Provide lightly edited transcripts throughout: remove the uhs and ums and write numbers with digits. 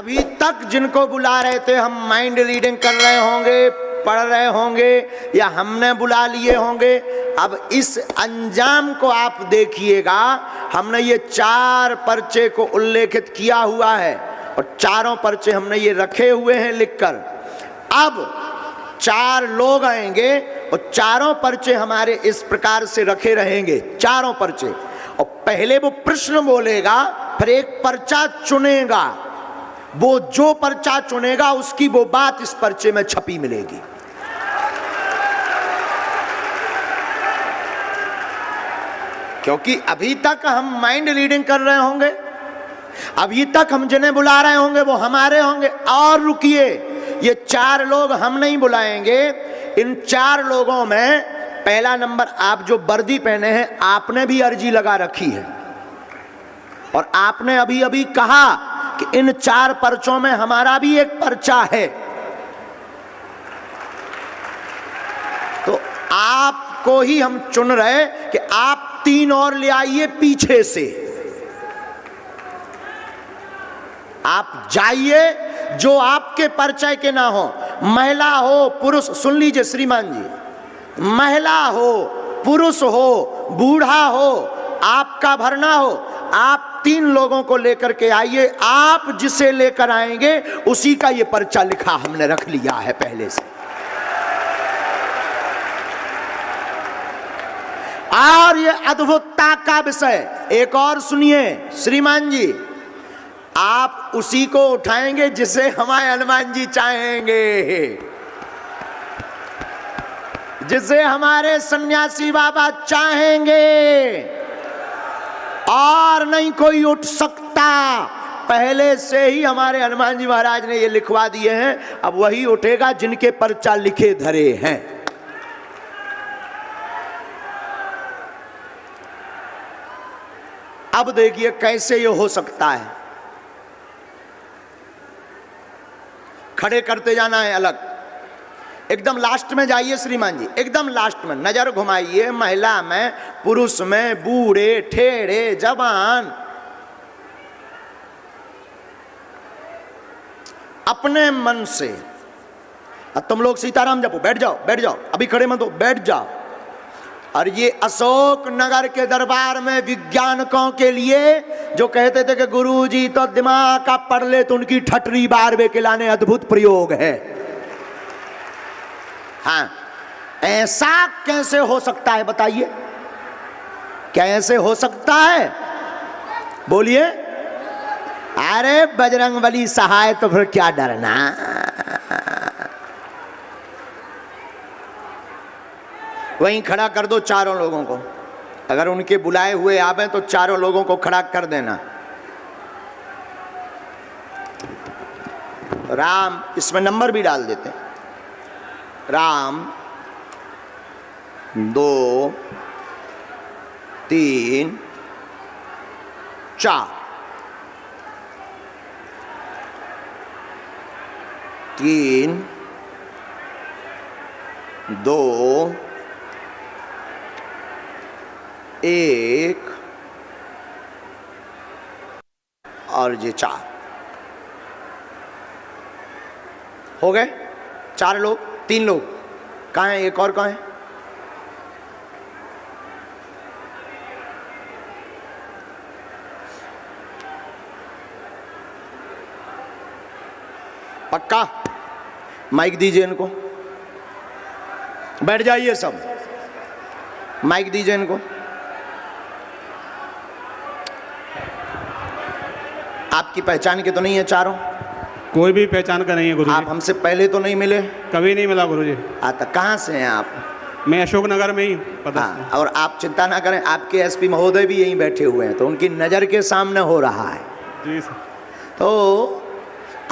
अभी तक जिनको बुला रहे थे हम माइंड रीडिंग कर रहे होंगे, पढ़ रहे होंगे या हमने बुला लिए होंगे, अब इस अंजाम को आप देखिएगा। हमने ये 4 पर्चे को उल्लेखित किया हुआ है और चारों पर्चे हमने ये रखे हुए हैं लिखकर। अब 4 लोग आएंगे और चारों पर्चे हमारे इस प्रकार से रखे रहेंगे, चारों पर्चे, और पहले वो प्रश्न बोलेगा, फिर एक पर्चा चुनेगा। वो जो पर्चा चुनेगा उसकी वो बात इस पर्चे में छपी मिलेगी। क्योंकि अभी तक हम माइंड रीडिंग कर रहे होंगे, अभी तक हम जिन्हें बुला रहे होंगे वो हमारे होंगे। और रुकिए, ये 4 लोग हम नहीं बुलाएंगे। इन 4 लोगों में पहला नंबर, आप जो वर्दी पहने हैं आपने भी अर्जी लगा रखी है और आपने अभी अभी कहा कि इन 4 पर्चों में हमारा भी एक पर्चा है। तो आपको ही हम चुन रहे कि आप 3 और ले आइए पीछे से। आप जाइए, जो आपके परिचय के ना हो, महिला हो पुरुष, सुन लीजिए श्रीमान जी, महिला हो पुरुष हो बूढ़ा हो, आपका भरना हो, आप 3 लोगों को लेकर के आइए। आप जिसे लेकर आएंगे उसी का ये पर्चा लिखा हमने रख लिया है पहले से। और ये अद्भुतता का विषय एक और सुनिए श्रीमान जी, आप उसी को उठाएंगे जिसे हमारे हनुमान जी चाहेंगे, जिसे हमारे सन्यासी बाबा चाहेंगे, और नहीं कोई उठ सकता। पहले से ही हमारे हनुमान जी महाराज ने ये लिखवा दिए हैं, अब वही उठेगा जिनके पर्चा लिखे धरे हैं। अब देखिए कैसे ये हो सकता है। खड़े करते जाना है अलग, एकदम लास्ट में जाइए श्रीमान जी, एकदम लास्ट में नजर घुमाइए, महिला में पुरुष में, बूढ़े ठेड़े जवान, अपने मन से। अब तुम लोग सीताराम जपो, बैठ जाओ बैठ जाओ, अभी खड़े मत हो, बैठ जाओ। और ये अशोक नगर के दरबार में विज्ञानकों के लिए जो कहते थे कि गुरुजी तो दिमाग का पढ़ ले, तो उनकी ठटरी बारवे के लाने अद्भुत प्रयोग है। हाँ, ऐसा कैसे हो सकता है बताइए, क्या ऐसे हो सकता है? बोलिए। अरे बजरंगबली सहाय, तो फिर क्या डरना। वहीं खड़ा कर दो चारों लोगों को, अगर उनके बुलाए हुए आवे तो चारों लोगों को खड़ा कर देना। राम, इसमें नंबर भी डाल देते हैं, राम 2 3 4 3 2 1 और ये 4 हो गए। 4 लोग, 3 लोग कहाँ हैं? एक और कहाँ है? पक्का? माइक दीजिए इनको, बैठ जाइए सब, माइक दीजिए इनको। आपकी पहचान के तो नहीं है चारों? कोई भी पहचान का नहीं है गुरुजी। आप हमसे पहले तो नहीं मिले? कभी नहीं मिला गुरुजी। तो कहाँ से हैं आप? मैं अशोक नगर में ही पता। हाँ, और आप चिंता ना करें, आपके एसपी महोदय भी यहीं बैठे हुए हैं, तो उनकी नज़र के सामने हो रहा है। जी सर। तो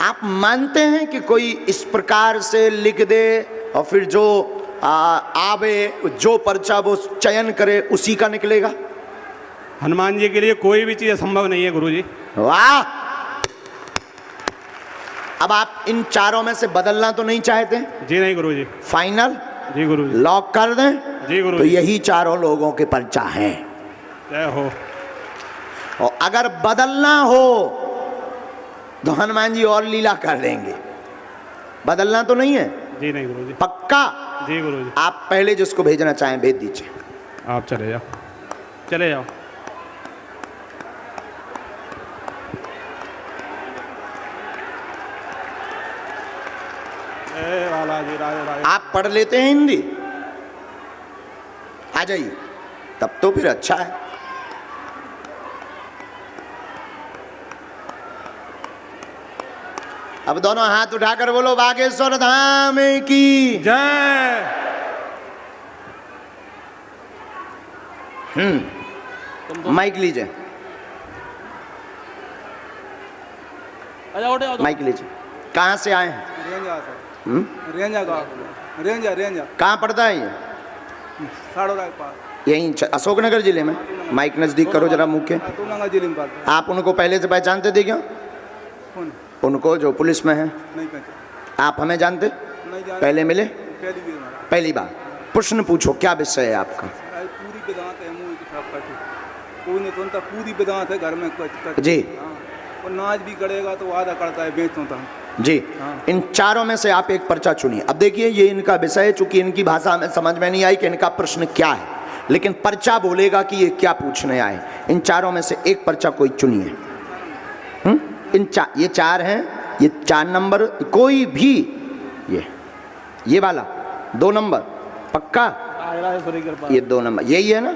आप मानते हैं कि कोई इस प्रकार से लिख दे और फिर जो आवे, जो पर्चा वो चयन करे उसी का निकलेगा? हनुमान जी के लिए कोई भी चीज़ असंभव नहीं है गुरुजी। वाह! अब आप इन चारों में से बदलना तो नहीं चाहते? जी नहीं गुरुजी। फाइनल? जी गुरुजी। लॉक कर दें? जी गुरुजी। तो यही चारों लोगों के पर्चा हैं। जय हो। और अगर बदलना हो तो हनुमान जी और लीला कर देंगे। बदलना तो नहीं है? जी नहीं गुरु जी। पक्का? जी गुरु जी। आप पहले जिसको भेजना चाहें भेज दीजिए। आप चले जाओ, चले जाओ। बालाजी राधे राधे। आप पढ़ लेते हैं हिंदी? आ जाइए, तब तो फिर अच्छा है। अब दोनों हाथ उठाकर बोलो बागेश्वर धाम की जय। माइक लीजिए, माइक लीजिए। कहाँ से आए हैं? रेंजा कहाँ पड़ता है ये? साड़ोरा के पास, यहीं अशोकनगर जिले में। माइक नजदीक करो जरा मुंह के। तुलंगा जिले में पड़ता आप उनको पहले से पहचानते थे क्या? कौन? उनको जो पुलिस में है? नहीं पहचान, आप हमें जानते? नहीं जान, पहले मिले? पहली भी हमारा पहली बार। प्रश्न पूछो, क्या विषय है आपका? पूरी वेदांत है, मुंह की छाप काटी कोई नहीं सुनता, पूरी वेदांत है घर में कुछ जी। और नाच भी करेगा तो आधा करता है, बेच होता जी। हाँ। इन चारों में से आप एक पर्चा चुनिए। अब देखिए ये इनका विषय है, चूंकि इनकी भाषा हमें समझ में नहीं आई कि इनका प्रश्न क्या है, लेकिन पर्चा बोलेगा कि ये क्या पूछने आए। इन चारों में से एक पर्चा कोई चुनिए। ये चार हैं, ये 4 नंबर, कोई भी ये वाला 2 नंबर पक्का? ये 2 नंबर यही है ना?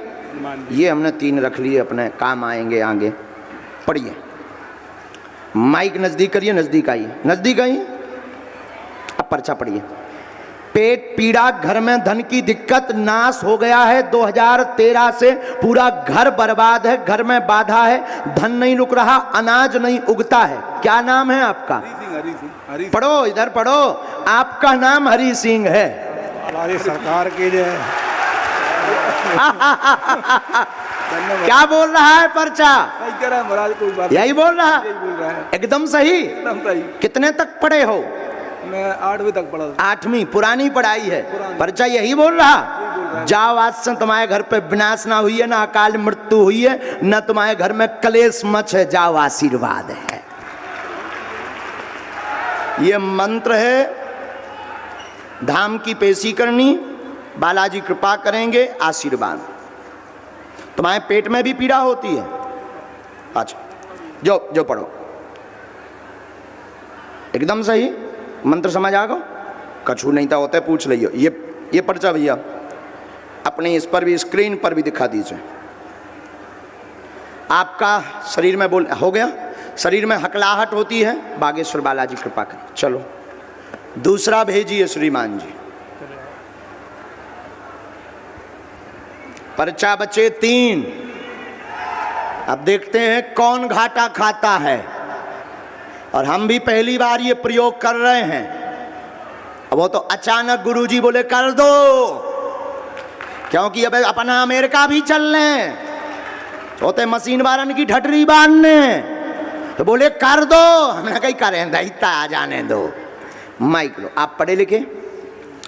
ये हमने 3 रख लिए, अपने काम आएंगे आगे। पढ़िए, माइक नजदीक करिए, नजदीक आइए, नजदीक आइए। अब पर्चा पढ़िए। पेट पीड़ा, घर में धन की दिक्कत, नाश हो गया है 2013 से, पूरा घर बर्बाद है, घर में बाधा है, धन नहीं रुक रहा, अनाज नहीं उगता है। क्या नाम है आपका? हरी सिंह। पढ़ो, इधर पढ़ो। आपका नाम हरी सिंह है। हमारी सरकार की जय। क्या बोल रहा है पर्चा? सही कह रहा है महाराज, कोई बात यही बोल रहा यही बोल रहा है, एकदम सही। एकदम सही। कितने तक पढ़े हो? मैं 8वीं तक पढ़ा था। 8वीं, पुरानी पढ़ाई है। पुरानी। पर्चा यही बोल रहा। जाओ, आज से तुम्हारे घर पे विनाश ना हुई है, ना अकाल मृत्यु हुई है, ना तुम्हारे घर में कलेश मच है, जाओ आशीर्वाद है। ये मंत्र है, धाम की पेशी करनी, बालाजी कृपा करेंगे, आशीर्वाद। तुम्हारे पेट में भी पीड़ा होती है? अच्छा, जो पढ़ो। एकदम सही, मंत्र समझ आ गो? कछु नहीं था होता है, पूछ लियो। ये पर्चा भैया अपने इस पर भी, स्क्रीन पर भी दिखा दीजिए। आपका शरीर में बोल हो गया, शरीर में हकलाहट होती है, बागेश्वर बालाजी कृपा करें। चलो दूसरा भेजिए श्रीमान जी। पर्चा बचे 3। अब देखते हैं कौन घाटा खाता है, और हम भी पहली बार ये प्रयोग कर रहे हैं। अब वो तो अचानक गुरुजी बोले कर दो, क्योंकि अब अपना अमेरिका भी चल रहे हैं, होते मशीन वारन की ठटरी बांधने, तो बोले कर दो। हमने कहीं करें दैता, आ जाने दो। माइक लो। आप पढ़े लिखे,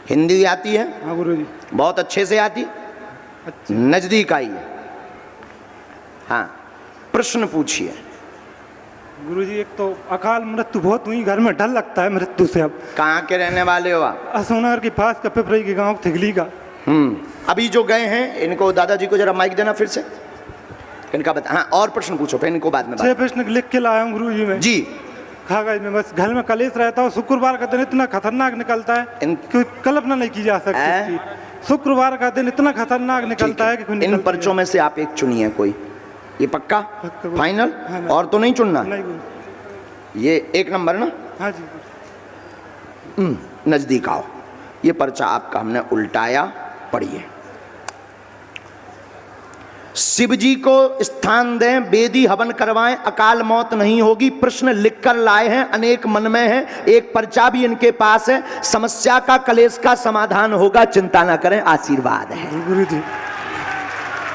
हिंदी आती है? हाँ गुरु जी। बहुत अच्छे से आती? अच्छा। नजदीक आइए। हाँ, प्रश्न पूछिए। गुरुजी, एक तो अकाल मृत्यु बहुत हुई, घर में डर लगता है मृत्यु से। अब कहाँ के रहने वाले हो आप? अशोकनगर के पास का पिपरई के गांव थिगली का। अभी जो गए हैं, इनको दादाजी को जरा माइक देना फिर से, इनका बता। हाँ, और प्रश्न पूछो, फिर इनको बाद में 6 प्रश्न लिख के लाया हूँ गुरुजी में। जी। कागज में, बस घर में कलेश रहता है। शुक्रवार का दिन इतना खतरनाक निकलता है कि कल्पना नहीं की जा सकती। शुक्रवार का दिन इतना खतरनाक निकलता है कि इन पर्चों में से आप एक चुनिए कोई। ये पक्का फाइनल? और तो नहीं चुनना? नहीं। ये 1 नंबर ना? हाँ जी। नजदीक आओ। ये पर्चा आपका हमने उल्टाया, पढ़िए। शिव जी को स्थान दें, वेदी हवन करवाएं, अकाल मौत नहीं होगी। प्रश्न लिखकर लाए हैं, अनेक मन में है। एक पर्चा भी इनके पास है, समस्या का, कलेश का समाधान होगा, चिंता ना करें, आशीर्वाद है। गुरु जी,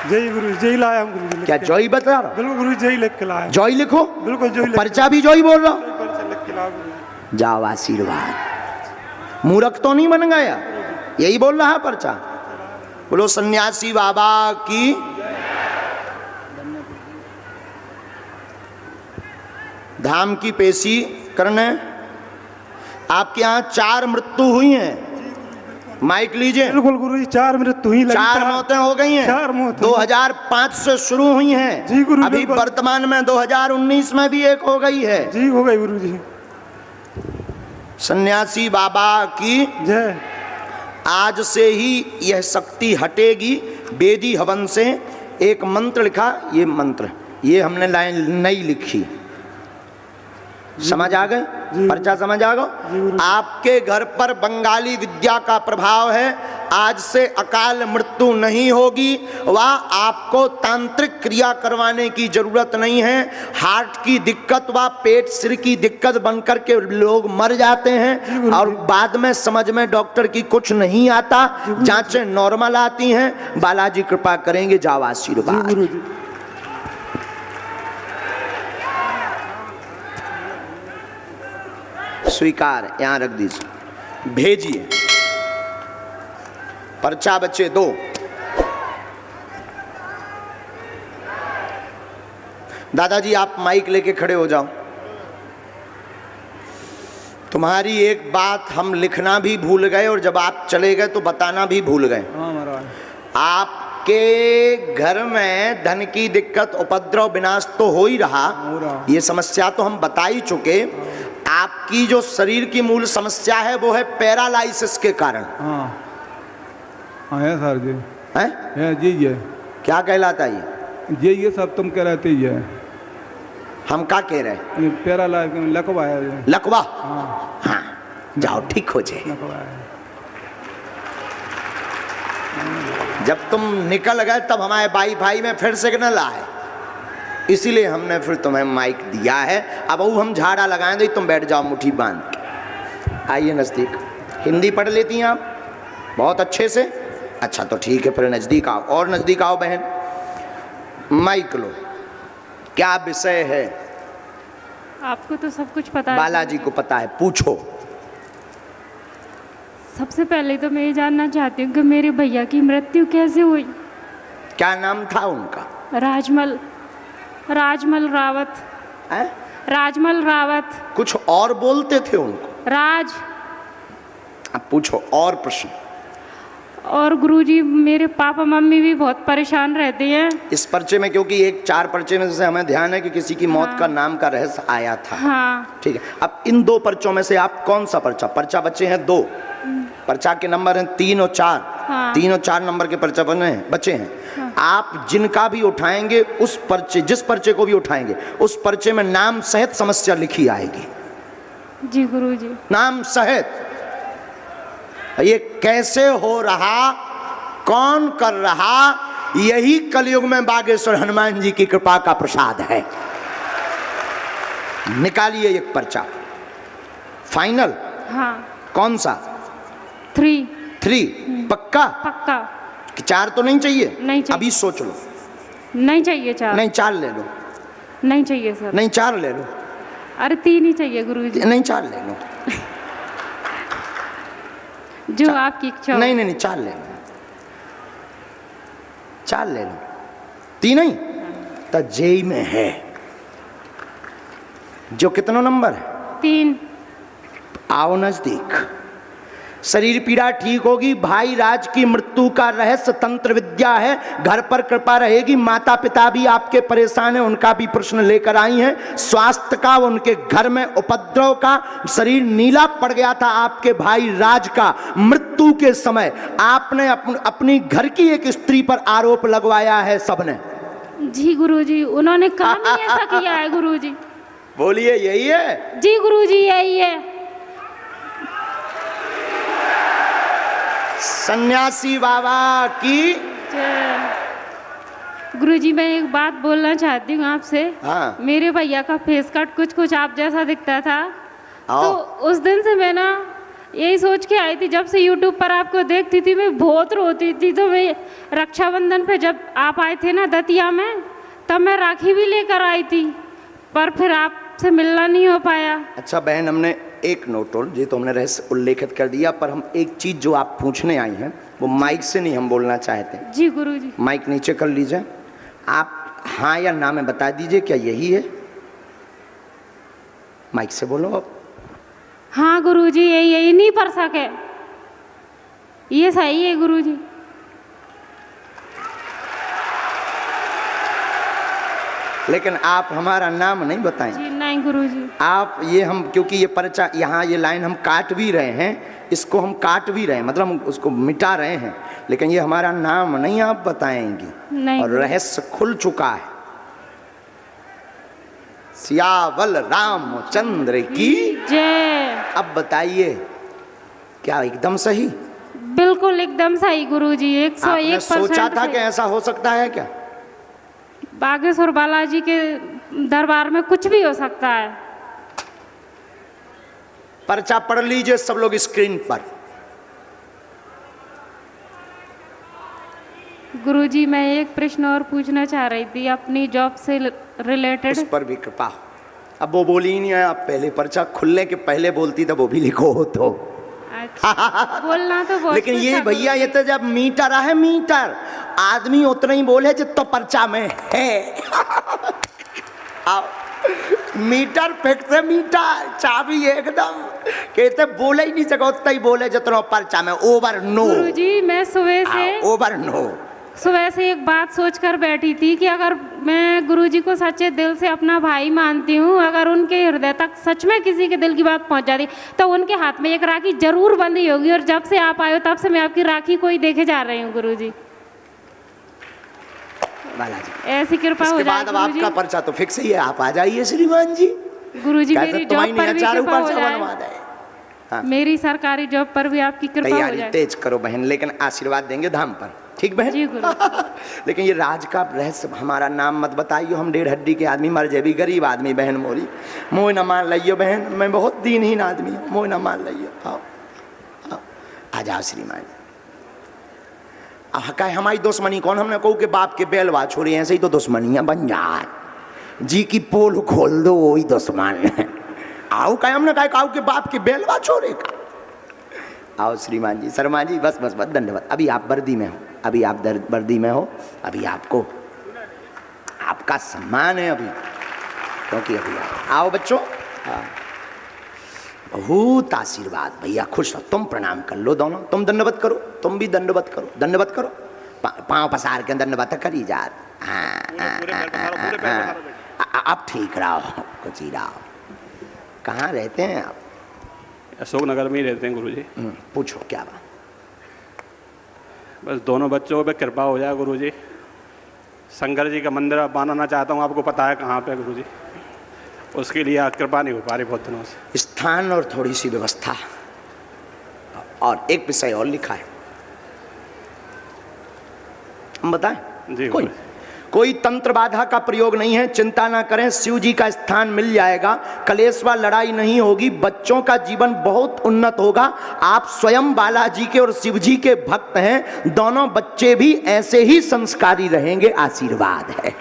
जय गुरु, जय लाया हूँ गुरु जी। क्या जॉय बता रहा? बिल्कुल गुरु, जय लिख के लाया। जॉय लिखो, बिल्कुल जय। पर्चा भी जॉय बोल रहा। पर्चा लिख के लाया गुरु। जाओ, आशीर्वाद। मूर्ख तो नहीं बन गया, यही बोल रहा है पर्चा। बोलो सन्यासी बाबा की। धाम की पेशी करने। आपके यहाँ 4 मृत्यु हुई हैं, माइक लीजिए। बिल्कुल गुरुजी, 4 मृत्यु हुई, 4 मौतें हो गई हैं। 4 मौतें 2005 से शुरू हुई हैं। जी गुरु, अभी बिल्कुल। वर्तमान में 2019 में भी एक हो गई है। जी हो गई गुरुजी। सन्यासी बाबा की जय। आज से ही यह शक्ति हटेगी। वेदी हवन से एक मंत्र लिखा, ये मंत्र, ये हमने लाइन नहीं लिखी, समझ आ गए? पर्चा समझ आ गए? आपके घर पर बंगाली विद्या का प्रभाव है। आज से अकाल मृत्यु नहीं होगी। वह आपको तांत्रिक क्रिया करवाने की जरूरत नहीं है। हार्ट की दिक्कत व पेट सिर की दिक्कत बनकर के लोग मर जाते हैं और बाद में समझ में डॉक्टर की कुछ नहीं आता, जांचें नॉर्मल आती हैं। बालाजी कृपा करेंगे, जाओ आशीर्वाद। स्वीकार यहां रख दीजिए, भेजिए। पर्चा बच्चे 2। दादाजी आप माइक लेके खड़े हो जाओ। तुम्हारी एक बात हम लिखना भी भूल गए और जब आप चले गए तो बताना भी भूल गए। हाँ महाराज। आपके घर में धन की दिक्कत, उपद्रव, विनाश तो हो ही रहा, ये समस्या तो हम बता ही चुके। आपकी जो शरीर की मूल समस्या है वो है पैरालाइसिस के कारण। हाँ हाँ है सर जी, है जी ये क्या कहलाता है ये सब तुम कह रहे ये हम क्या कह रहे हैं? पैरालाइज लकवा है। लकवा? हाँ हाँ, जाओ ठीक हो जाए। लकवा है। जब तुम निकल गए तब हमारे वाईफाई में फिर सिग्नल आए, इसीलिए हमने फिर तुम्हें माइक दिया है। अब वो हम झाड़ा लगाएं तो तुम बैठ जाओ मुट्ठी बांध के। आइए नज़दीक। हिंदी पढ़ लेती हैं आप बहुत अच्छे से? अच्छा तो ठीक है, फिर नज़दीक आओ, और नज़दीक आओ बहन। माइक लो। क्या विषय है? आपको तो सब कुछ पता है। बालाजी को पता है, पूछो। सबसे पहले तो मैं ये जानना चाहती हूँ कि मेरे भैया की मृत्यु कैसे हुई? क्या नाम था उनका? राजमल रावत। है? राजमल रावत। कुछ और बोलते थे उनको? राज। अब पूछो और प्रश्न। और गुरुजी मेरे पापा मम्मी भी बहुत परेशान रहते हैं इस पर्चे में, क्योंकि एक 4 पर्चे में से हमें ध्यान है कि किसी की मौत का नाम का रहस्य आया था। हाँ। ठीक है, अब इन 2 पर्चों में से आप कौन सा पर्चा बच्चे हैं 2, पर्चा के नंबर हैं 3 और 4। हाँ। 3 और 4 नंबर के पर्चा बचे हैं। हाँ। आप जिनका भी उठाएंगे उस पर्चे, जिस पर्चे को भी उठाएंगे उस पर्चे में नाम सहित समस्या लिखी आएगी। जी गुरुजी। नाम सहित। ये कैसे हो रहा, कौन कर रहा, यही कलयुग में बागेश्वर हनुमान जी की कृपा का प्रसाद है। निकालिए एक पर्चा। फाइनल? हाँ। कौन सा? 3 पक्का? पक्का। 4 तो नहीं चाहिए? नहीं चाहिए। अभी सोच लो। नहीं चाहिए 4? नहीं 4 ले लो। नहीं चाहिए सर। नहीं 4 ले लो। अरे 3 ही चाहिए गुरुजी। नहीं 4 ले लो। जो आपकी इच्छा हो। नहीं 4 ले लो। 4 ले लो। 3 नहीं तो जेई में है। जो कितना नंबर है? 3। आओ नजदीक। शरीर पीड़ा ठीक होगी। भाई राज की मृत्यु का रहस्य तंत्र विद्या है। घर पर कृपा रहेगी। माता पिता भी आपके परेशान हैं, उनका भी प्रश्न लेकर आई हैं। स्वास्थ्य का, उनके घर में उपद्रव का, शरीर नीला पड़ गया था आपके भाई राज का। मृत्यु के समय आपने अपनी घर की एक स्त्री पर आरोप लगवाया है सबने। जी गुरुजी, उन्होंने काम ही ऐसा किया है गुरुजी। बोलिए यही है? जी गुरुजी यही है। सन्यासी बाबा की गुरुजी मैं एक बात बोलना चाहती हूँ आपसे। हाँ। मेरे भैया का फेस कट कुछ आप जैसा दिखता था। आओ। तो उस दिन से मैं ना यही सोच के आई थी, जब से यूट्यूब पर आपको देखती थी मैं बहुत रोती थी। तो मैं रक्षाबंधन पे जब आप आए थे ना दतिया में, तब मैं राखी भी लेकर आई थी, पर फिर आपसे मिलना नहीं हो पाया। अच्छा बहन, हमने एक नोटोल जी तो हमने रहस्य उल्लेखित कर दिया, पर हम एक चीज जो आप पूछने आई हैं वो माइक से नहीं हम बोलना चाहते। जी गुरुजी। माइक नीचे कर लीजिए। आप हाँ या ना में बता दीजिए क्या यही है? माइक से बोलो अब। हाँ गुरुजी, यही नहीं पढ़ सके, ये सही है गुरुजी। लेकिन आप हमारा नाम नहीं बताएं। जी नहीं गुरुजी। आप ये हम, क्योंकि ये पर्चा यहाँ ये लाइन हम काट भी रहे हैं, इसको हम काट भी रहे हैं, मतलब हम उसको मिटा रहे हैं, लेकिन ये हमारा नाम नहीं आप बताएंगी। नहीं और रहस्य खुल चुका है। सियावल रामचंद्र की जय। अब बताइए, क्या एकदम सही? बिल्कुल एकदम सही गुरुजी, 101% आपने सोचा था कि ऐसा हो सकता है क्या? बागेश्वर बालाजी के दरबार में कुछ भी हो सकता है। पर्चा पढ़ लीजिए सब लोग स्क्रीन पर। गुरुजी मैं एक प्रश्न और पूछना चाह रही थी अपनी जॉब से रिलेटेड। उस पर भी कृपा हो। अब वो बोली ही नहीं है, आप पहले पर्चा खुलने के पहले बोलती तो वो भी लिखो हो तो। अच्छा, बोलना तो बहुत लेकिन कुछ ये था भैया, ये तो जब मीटर है, मीटर आदमी उतना ही बोले जितना पर्चा में है। मीटर फेंकते, मीटर चाबी एकदम कहते बोले ही नहीं सको, उतना ही बोले जितना पर्चा में। ओवर नो गुरुजी, मैं ओवर नो सुबह से एक बात सोचकर बैठी थी कि अगर मैं गुरुजी को सच्चे दिल से अपना भाई मानती हूँ, अगर उनके हृदय तक सच में किसी के दिल की बात पहुँच जाती तो उनके हाथ में एक राखी जरूर बंधी होगी। और जब से आप आए हो तब से मैं आपकी राखी को ही देखे जा रही हूँ गुरुजी। बालाजी ऐसी कृपा हो इसके जाए बाद अब आपका पर्चा तो फिक्स ही है, आप आ जाइए श्रीमान जी। गुरुजी। मेरी जॉब पर भी कृपा हो बनवा जाए, दे। हाँ। मेरी सरकारी जॉब पर भी आपकी कृपा हो तैयारी जाए। तेज करो बहन, लेकिन आशीर्वाद देंगे धाम पर, ठीक बहन? जी गुरु। लेकिन ये राज का रहस्य हमारा नाम मत बताइयो, हम 1.5 हड्डी के आदमी मर जेबी, गरीब आदमी बहन मोरी। मोह न मान लियो बहन, मैं बहुत दीनहीन आदमी हूँ, मोह न मान लियो। आओ आओ, आ जाओ श्रीमान। हकाय हमारी दुश्मनी कौन? हमने कहू के बाप के बेलवा छोड़ी, ऐसे ही तो दुश्मनियाँ बन जाए। जी की पोल खोल दो, वही दुश्मन। आओ कहे हमने कहा काऊ के बाप के बेलवा छोड़ेगा। आओ श्रीमान जी, शर्मा जी, बस बस बस, धन्यवाद। अभी आप वर्दी में हो, अभी आप वर्दी में हो, अभी आपको आपका सम्मान है अभी, क्योंकि अभी आओ बच्चों। बहुत आशीर्वाद भैया, खुश हो। तुम प्रणाम कर लो दोनों, तुम दंडवत करो, तुम भी दंडवत करो, दंडवत करो। पाँव पसार के दंडवत करी जात। अब ठीक रहो, कुछ ही रहो। कहाँ रहते हैं आप? अशोक नगर में ही रहते हैं गुरुजी। पूछो क्या बात? बस दोनों बच्चों पे कृपा हो जाए गुरुजी। शंकर जी का मंदिर बनाना चाहता हूँ, आपको पता है कहाँ पे गुरुजी, उसके लिए कृपा नहीं हो पा रही बहुत दिनों से। स्थान और थोड़ी सी व्यवस्था और एक विषय और लिखा है, हम बताएं? जी कोई तंत्र बाधा का प्रयोग नहीं है, चिंता ना करें, शिव जी का स्थान मिल जाएगा, कलेश व लड़ाई नहीं होगी, बच्चों का जीवन बहुत उन्नत होगा। आप स्वयं बालाजी के और शिव जी के भक्त हैं, दोनों बच्चे भी ऐसे ही संस्कारी रहेंगे, आशीर्वाद है।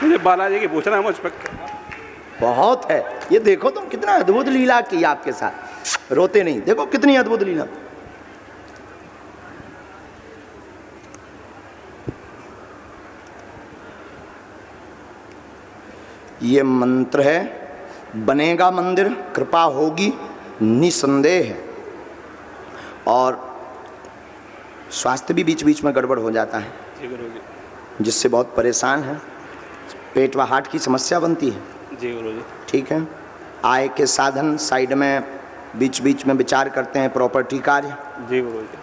मुझे बालाजी की पूछना है मुझ पर। बहुत है, ये देखो तुम कितना अद्भुत लीला की आपके साथ, रोते नहीं, देखो कितनी अद्भुत लीला। ये मंत्र है, बनेगा मंदिर, कृपा होगी निसंदेह है। और स्वास्थ्य भी बीच बीच में गड़बड़ हो जाता है, जी गुरुजी, जिससे बहुत परेशान है, पेट व हार्ट की समस्या बनती है। जी गुरुजी। ठीक है, आय के साधन साइड में बीच बीच में विचार करते हैं, प्रॉपर्टी कार्य। जी गुरुजी।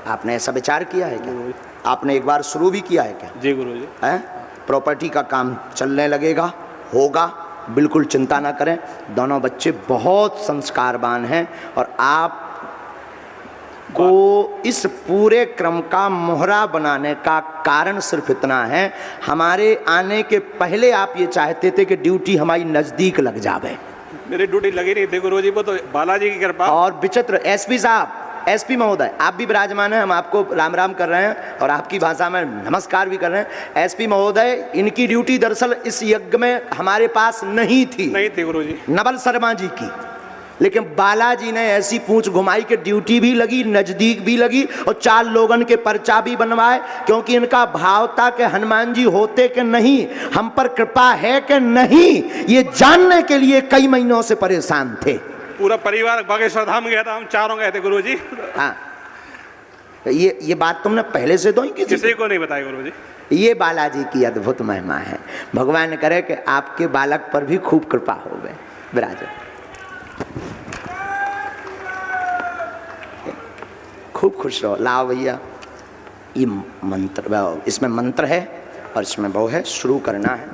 आपने ऐसा विचार किया है क्या? गुरुजी। आपने एक बार शुरू भी किया है क्या? जी गुरुजी। है, प्रॉपर्टी का काम चलने लगेगा, होगा, बिल्कुल चिंता ना करें। दोनों बच्चे बहुत संस्कारवान हैं और आप को इस पूरे क्रम का मोहरा बनाने का कारण सिर्फ इतना है, हमारे आने के पहले आप ये चाहते थे कि ड्यूटी हमारी नज़दीक लग जावे। मेरी ड्यूटी लगी नहीं थी गुरुजी, वो तो बालाजी की कृपा। और विचित्र एसपी साहब, एसपी महोदय, आप भी विराजमान हैं, हम आपको राम राम कर रहे हैं और आपकी भाषा में नमस्कार भी कर रहे हैं। एसपी महोदय, इनकी ड्यूटी दरअसल इस यज्ञ में हमारे पास नहीं थी गुरुजी। नवल शर्मा जी की, लेकिन बालाजी ने ऐसी पूंछ घुमाई कि ड्यूटी भी लगी, नजदीक भी लगी और 4 लोगन के पर्चा भी बनवाए, क्योंकि इनका भाव था कि हनुमान जी होते कि नहीं, हम पर कृपा है कि नहीं, ये जानने के लिए कई महीनों से परेशान थे। पूरा परिवार बागेश्वर धाम गया था, हम चारों गए थे गुरुजी। हाँ, ये बात तुमने पहले से तो ही किसी को नहीं बताई गुरुजी। ये बालाजी की अद्भुत महिमा है। भगवान करे कि आपके बालक पर भी खूब कृपा हो गए। विराज खूब खुश रहो। लाओ भैया, ये मंत्र, इसमें मंत्र है और इसमें वो है, शुरू करना है।